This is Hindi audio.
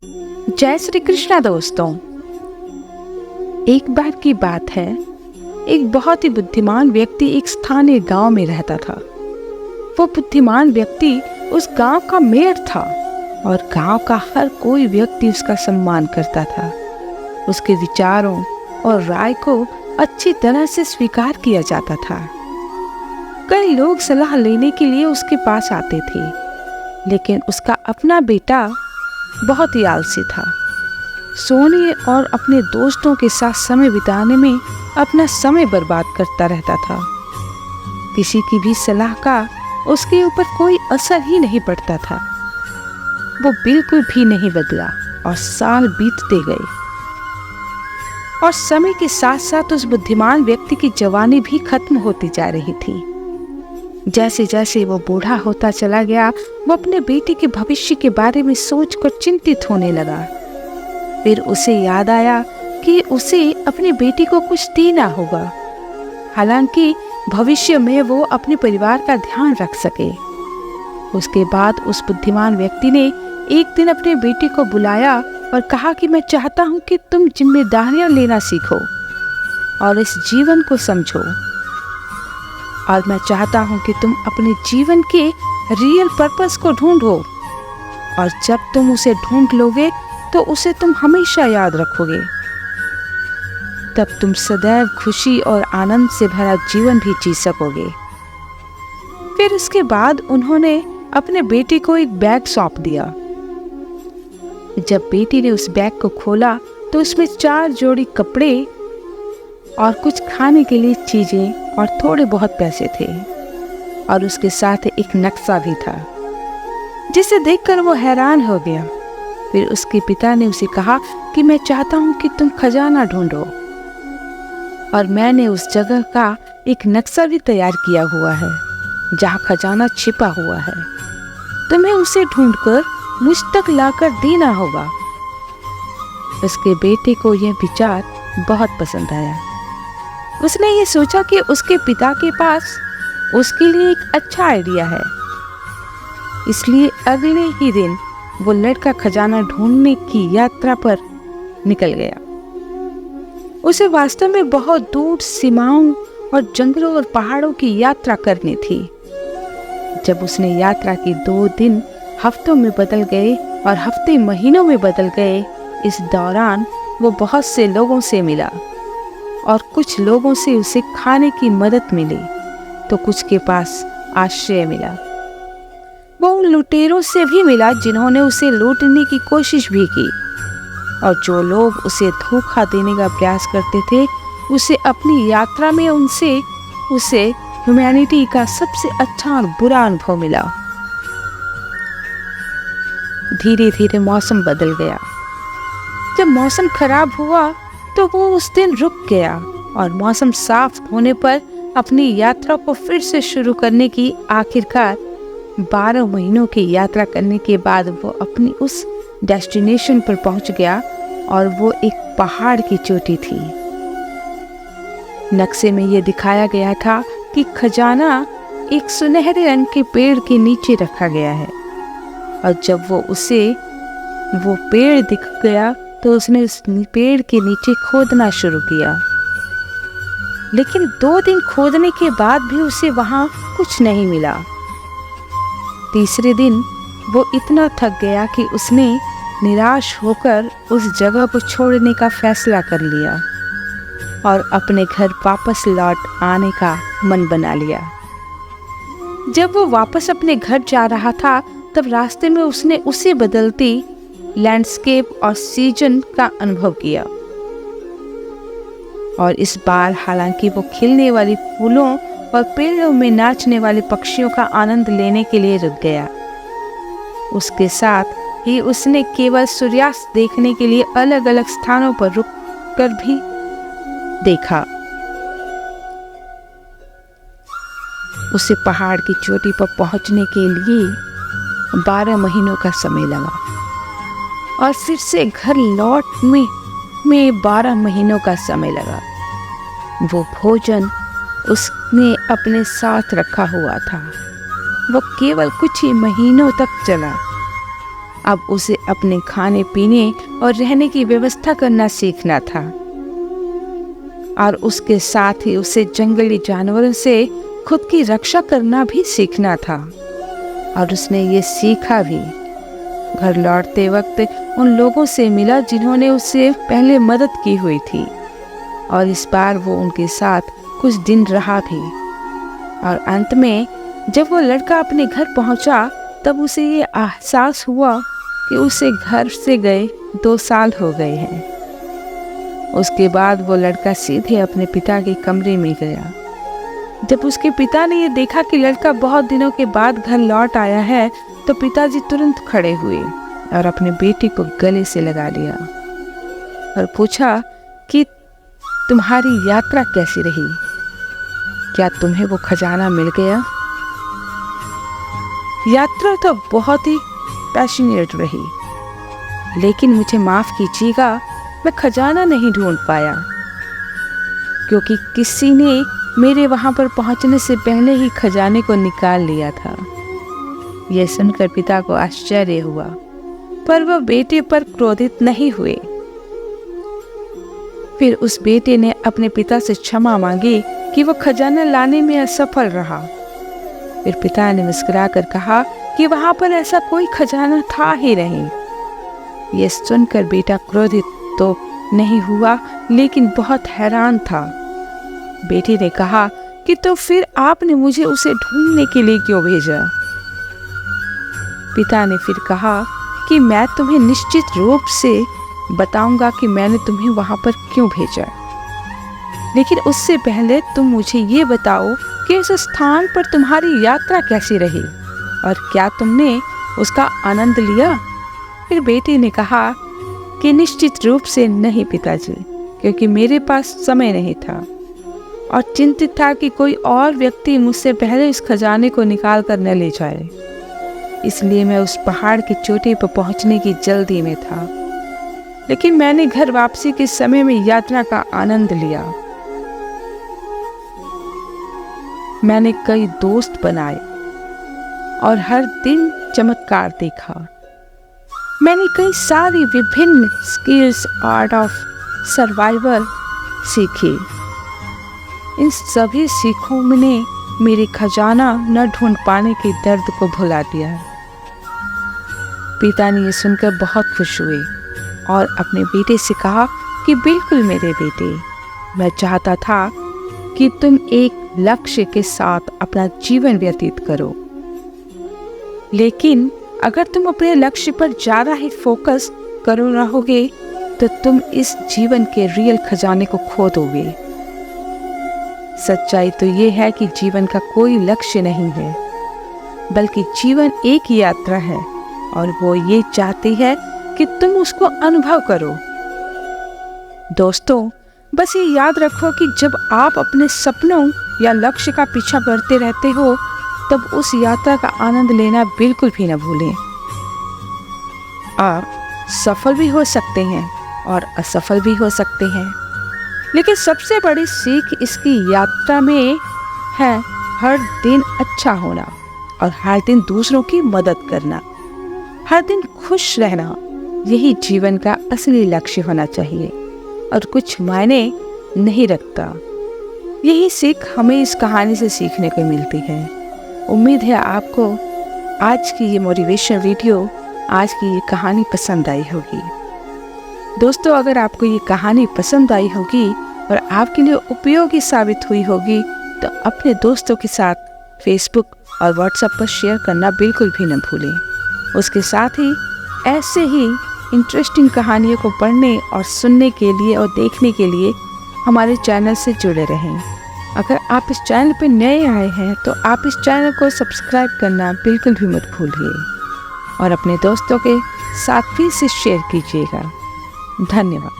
जय श्री कृष्णा दोस्तों। एक बार की बात है, एक बहुत ही बुद्धिमान व्यक्ति एक स्थानीय गांव में रहता था। वो बुद्धिमान व्यक्ति उस गांव का मेयर था और गांव का हर कोई व्यक्ति उसका सम्मान करता था। उसके विचारों और राय को अच्छी तरह से स्वीकार किया जाता था। कई लोग सलाह लेने के लिए उसके पास आते थे, लेकिन उसका अपना बेटा बहुत ही आलसी था। सोने और अपने दोस्तों के साथ समय बिताने में अपना समय बर्बाद करता रहता था। किसी की भी सलाह का उसके ऊपर कोई असर ही नहीं पड़ता था। वो बिल्कुल भी नहीं बदला और साल बीतते गए और समय के साथ साथ उस बुद्धिमान व्यक्ति की जवानी भी खत्म होती जा रही थी। जैसे जैसे वो बूढ़ा होता चला गया, वो अपने बेटे के भविष्य के बारे में सोचकर चिंतित होने लगा। फिर उसे याद आया कि उसे अपने बेटे को कुछ देना होगा, हालांकि भविष्य में वो अपने परिवार का ध्यान रख सके। उसके बाद उस बुद्धिमान व्यक्ति ने एक दिन अपने बेटे को बुलाया और कहा कि मैं चाहता हूँ कि तुम जिम्मेदारियां लेना सीखो और इस जीवन को समझो, और मैं चाहता हूँ कि तुम अपने जीवन के रियल पर्पस को ढूंढो, और जब तुम उसे ढूंढ लोगे तो उसे तुम हमेशा याद रखोगे। तब तुम सदैव खुशी और आनंद से भरा जीवन भी जी सकोगे। फिर उसके बाद उन्होंने अपने बेटे को एक बैग सौंप दिया। जब बेटी ने उस बैग को खोला तो उसमें 4 जोड़ी कपड़े और कुछ खाने के लिए चीजें और थोड़े बहुत पैसे थे, और उसके साथ एक नक्शा भी था, जिसे देखकर वो हैरान हो गया। फिर उसके पिता ने उसे कहा कि मैं चाहता हूँ कि तुम खजाना ढूंढो, और मैंने उस जगह का एक नक्शा भी तैयार किया हुआ है जहाँ खजाना छिपा हुआ है। तुम्हें उसे ढूंढकर मुझ तक लाकर देना होगा। उसके बेटे को यह विचार बहुत पसंद आया। उसने ये सोचा कि उसके पिता के पास उसके लिए एक अच्छा आइडिया है, इसलिए अगले ही दिन वो लड़का खजाना ढूंढने की यात्रा पर निकल गया। उसे वास्तव में बहुत दूर सीमाओं और जंगलों और पहाड़ों की यात्रा करनी थी। जब उसने यात्रा की 2 दिन हफ्तों में बदल गए और हफ्ते महीनों में बदल गए, इस दौरान वो बहुत से लोगों से मिला और कुछ लोगों से उसे खाने की मदद मिली तो कुछ के पास आश्रय मिला। वो उन लुटेरों से भी मिला जिन्होंने उसे लूटने की कोशिश भी की, और जो लोग उसे धोखा देने का प्रयास करते थे, उसे अपनी यात्रा में उसे ह्यूमैनिटी का सबसे अच्छा और बुरा अनुभव मिला। धीरे धीरे मौसम बदल गया। जब मौसम खराब हुआ तो वो उस दिन रुक गया और मौसम साफ होने पर अपनी यात्रा को फिर से शुरू करने की आखिरकार 12 महीनों की यात्रा करने के बाद वो अपनी उस डेस्टिनेशन पर पहुंच गया, और वो एक पहाड़ की चोटी थी। नक्शे में ये दिखाया गया था कि खजाना एक सुनहरे रंग के पेड़ के नीचे रखा गया है, और जब वो पेड़ दिख गया तो उसने उस पेड़ के नीचे खोदना शुरू किया। लेकिन 2 दिन खोदने के बाद भी उसे वहां कुछ नहीं मिला। तीसरे दिन वो इतना थक गया कि उसने निराश होकर उस जगह को छोड़ने का फैसला कर लिया और अपने घर वापस लौट आने का मन बना लिया। जब वो वापस अपने घर जा रहा था, तब रास्ते में उसने उसी बदलती लैंडस्केप और सीजन का अनुभव किया, और इस बार हालांकि वो खिलने वाली फूलों और पेड़ों में नाचने वाले पक्षियों का आनंद लेने के लिए रुक गया। उसके साथ ही उसने केवल सूर्यास्त देखने के लिए अलग अलग स्थानों पर रुककर भी देखा। उसे पहाड़ की चोटी पर पहुंचने के लिए 12 महीनों का समय लगा, और फिर से घर लौट में 12 महीनों का समय लगा। वो भोजन उसने अपने साथ रखा हुआ था, वो केवल कुछ ही महीनों तक चला। अब उसे अपने खाने पीने और रहने की व्यवस्था करना सीखना था और उसके साथ ही उसे जंगली जानवरों से खुद की रक्षा करना भी सीखना था। और उसने ये सीखा भी। घर लौटते वक्त उन लोगों से मिला जिन्होंने उससे पहले मदद की हुई थी और इस बार वो उनके साथ कुछ दिन रहा भी। और अंत में जब वो लड़का अपने घर पहुंचा तब उसे ये एहसास हुआ कि उसे घर से गए 2 साल हो गए हैं। उसके बाद वो लड़का सीधे अपने पिता के कमरे में गया। जब उसके पिता ने ये देखा कि लड़का बहुत दिनों के बाद घर लौट आया है तो पिताजी तुरंत खड़े हुए और अपने बेटे को गले से लगा लिया और पूछा कि तुम्हारी यात्रा कैसी रही? क्या तुम्हें वो खजाना मिल गया? यात्रा तो बहुत ही पैशनेट रही, लेकिन मुझे माफ कीजिएगा, मैं खजाना नहीं ढूंढ पाया क्योंकि किसी ने मेरे वहां पर पहुंचने से पहले ही खजाने को निकाल लिया था। यह सुनकर पिता को आश्चर्य हुआ, पर वह बेटे पर क्रोधित नहीं हुए। फिर उस बेटे ने अपने पिता से क्षमा मांगी कि वह खजाना लाने में असफल रहा। फिर पिता ने मुस्कुराकर कहा कि वहां पर ऐसा कोई खजाना था ही नहीं। यह सुनकर बेटा क्रोधित तो नहीं हुआ, लेकिन बहुत हैरान था। बेटे ने कहा कि तो फिर आपने मुझे उसे ढूंढने के लिए क्यों भेजा? पिता ने फिर कहा कि मैं तुम्हें निश्चित रूप से बताऊंगा कि मैंने तुम्हें वहां पर क्यों भेजा, लेकिन उससे पहले तुम मुझे ये बताओ कि इस स्थान पर तुम्हारी यात्रा कैसी रही और क्या तुमने उसका आनंद लिया? फिर बेटे ने कहा कि निश्चित रूप से नहीं पिताजी, क्योंकि मेरे पास समय नहीं था और चिंतित था कि कोई और व्यक्ति मुझसे पहले इस खजाने को निकाल कर न ले जाए। इसलिए मैं उस पहाड़ की चोटी पर पहुंचने की जल्दी में था, लेकिन मैंने घर वापसी के समय में यात्रा का आनंद लिया। मैंने कई दोस्त बनाए और हर दिन चमत्कार देखा। मैंने कई सारी विभिन्न स्किल्स आर्ट ऑफ सर्वाइवल सीखी। इन सभी सीखों ने मेरे खजाना न ढूंढ पाने के दर्द को भुला दिया। पिता ने ये सुनकर बहुत खुश हुए और अपने बेटे से कहा कि बिल्कुल मेरे बेटे, मैं चाहता था कि तुम एक लक्ष्य के साथ अपना जीवन व्यतीत करो, लेकिन अगर तुम अपने लक्ष्य पर ज़्यादा ही फोकस करो रहोगे तो तुम इस जीवन के रियल खजाने को खो दोगे। सच्चाई तो ये है कि जीवन का कोई लक्ष्य नहीं है, बल्कि जीवन एक यात्रा है और वो ये चाहती है कि तुम उसको अनुभव करो। दोस्तों, बस ये याद रखो कि जब आप अपने सपनों या लक्ष्य का पीछा करते रहते हो तब उस यात्रा का आनंद लेना बिल्कुल भी न भूलें। आप सफल भी हो सकते हैं और असफल भी हो सकते हैं, लेकिन सबसे बड़ी सीख इसकी यात्रा में है हर दिन अच्छा होना और हर दिन दूसरों की मदद करना, हर दिन खुश रहना। यही जीवन का असली लक्ष्य होना चाहिए और कुछ मायने नहीं रखता। यही सीख हमें इस कहानी से सीखने को मिलती है। उम्मीद है आपको आज की ये मोटिवेशन वीडियो, आज की ये कहानी पसंद आई होगी। दोस्तों, अगर आपको ये कहानी पसंद आई होगी और आपके लिए उपयोगी साबित हुई होगी तो अपने दोस्तों के साथ फेसबुक और व्हाट्सएप पर शेयर करना बिल्कुल भी न भूलें। उसके साथ ही ऐसे ही इंटरेस्टिंग कहानियों को पढ़ने और सुनने के लिए और देखने के लिए हमारे चैनल से जुड़े रहें। अगर आप इस चैनल पर नए आए हैं तो आप इस चैनल को सब्सक्राइब करना बिल्कुल भी मत भूलिए और अपने दोस्तों के साथ भी इसे शेयर कीजिएगा। धन्यवाद।